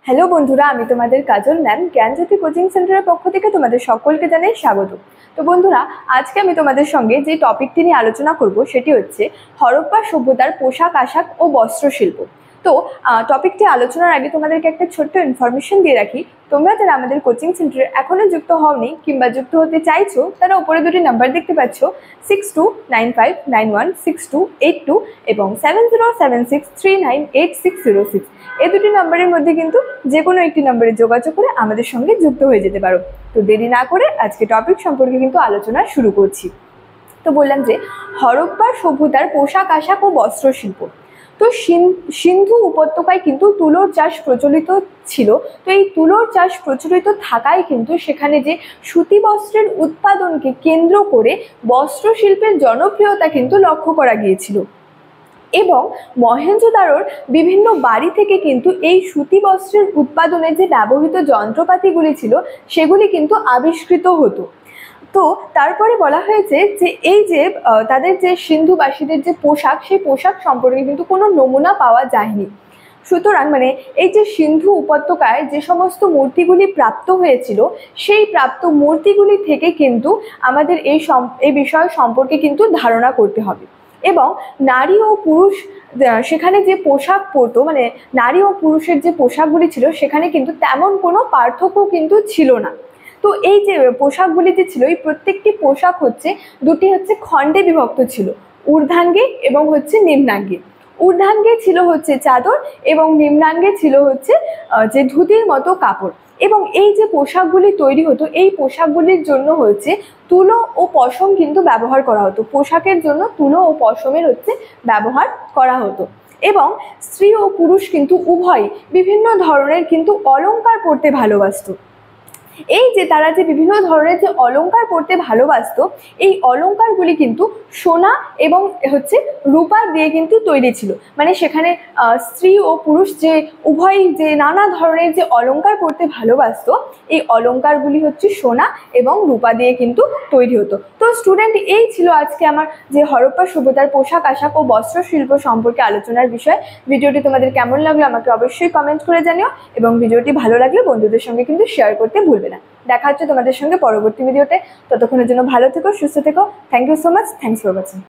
Hello বন্ধুরা, আমি তোমাদের কাজল ম্যাম জ্ঞানজ্যোতি কোচিং সেন্টারের পক্ষ থেকে তোমাদের সকলকে জানাই স্বাগত। তো বন্ধুরা, আজকে আমি তোমাদের সঙ্গে যে টপিকটি নিয়ে আলোচনা করব সেটি হচ্ছে হরপ্পা সভ্যতার পোশাক আশাক ও বস্ত্রশিল্প। তো টপিকটি আলোচনার আগে তোমাদেরকে একটা ছোট্ট ইনফরমেশন দিয়ে রাখি। তোমরা যারা আমাদের কোচিং সেন্টারে এখনো যুক্ত হওনি কিংবা যুক্ত হতে চাইছো, তারা উপরে দুটি নাম্বার দেখতে পাচ্ছ, 6295916282 এবং 7076398606। এই দুটি নাম্বারের মধ্যে কিন্তু যে কোনো একটি নাম্বারে যোগাযোগ করে আমাদের সঙ্গে যুক্ত হয়ে যেতে পারো। তো দেরি না করে আজকে টপিক সম্পর্কে কিন্তু আলোচনা শুরু করছি। তো বললাম যে হরপ্পা সভ্যতার পোশাক আশাক ও বস্ত্রশিল্প। তো সিন্ধু উপত্যকায় কিন্তু তুলোর চাষ প্রচলিত ছিল। তো এই তুলোর চাষ প্রচলিত থাকায় কিন্তু সেখানে যে সুতি বস্ত্রের উৎপাদনকে কেন্দ্র করে বস্ত্রশিল্পের জনপ্রিয়তা কিন্তু লক্ষ্য করা গিয়েছিল এবং মহেঞ্জোদারোর বিভিন্ন বাড়ি থেকে কিন্তু এই সুতি বস্ত্রের উৎপাদনে যে ব্যবহৃত যন্ত্রপাতিগুলি ছিল সেগুলি কিন্তু আবিষ্কৃত হতো। তো তারপরে বলা হয়েছে যে এই যে তাদের যে সিন্ধুবাসীদের যে পোশাক, সেই পোশাক সম্পর্কে কিন্তু কোনো নমুনা পাওয়া যায়নি। সুতরাং এই যে সিন্ধু উপত্যকায় যে সমস্ত মূর্তিগুলি প্রাপ্ত হয়েছিল, সেই প্রাপ্ত মূর্তিগুলি থেকে কিন্তু আমাদের এই বিষয় সম্পর্কে কিন্তু ধারণা করতে হবে। এবং নারী ও পুরুষ সেখানে যে পোশাক পরতো, নারী ও পুরুষের যে পোশাকগুলি ছিল সেখানে কিন্তু তেমন কোনো পার্থক্য কিন্তু ছিল না। তো এই যে পোশাকগুলি যে ছিল, এই প্রত্যেকটি পোশাক দুটি খণ্ডে বিভক্ত ছিল, ঊর্ধ্বাঙ্গে এবং নিম্নাঙ্গে। ঊর্ধ্বাঙ্গে ছিল চাদর এবং নিম্নাঙ্গে ছিল যে ধুতির মতো কাপড়। এবং এই যে পোশাকগুলি তৈরি হতো, এই পোশাকগুলির জন্য তুলো ও পশম কিন্তু ব্যবহার করা হতো। পোশাকের জন্য তুলো ও পশমের ব্যবহার করা হতো। এবং স্ত্রী ও পুরুষ কিন্তু উভয়ই বিভিন্ন ধরনের কিন্তু অলংকার পরতে ভালোবাসতো। এই যে তারা যে বিভিন্ন ধরনের যে অলংকার পরতে ভালোবাসতো, এই অলংকারগুলি কিন্তু সোনা এবং রূপা দিয়ে কিন্তু তৈরি ছিল। সেখানে স্ত্রী ও পুরুষ যে উভয়ই যে নানা ধরনের যে অলংকার পরতে ভালোবাসতো, এই অলংকারগুলি সোনা এবং রূপা দিয়ে কিন্তু তৈরি হতো। তো স্টুডেন্ট, এই ছিল আজকে আমার যে হরপ্পা সভ্যতার পোশাক আশাক ও বস্ত্রশিল্প সম্পর্কে আলোচনার বিষয়। ভিডিওটি তোমাদের কেমন লাগলো আমাকে অবশ্যই কমেন্ট করে জানিও এবং ভিডিওটি ভালো লাগলে বন্ধুদের সঙ্গে কিন্তু শেয়ার করতে ভুলবে না। দেখা হচ্ছে তোমাদের সঙ্গে পরবর্তী ভিডিওতে। ততক্ষণের জন্য ভালো থেকো, সুস্থ থেকো। Thank you so much. Thanks for watching.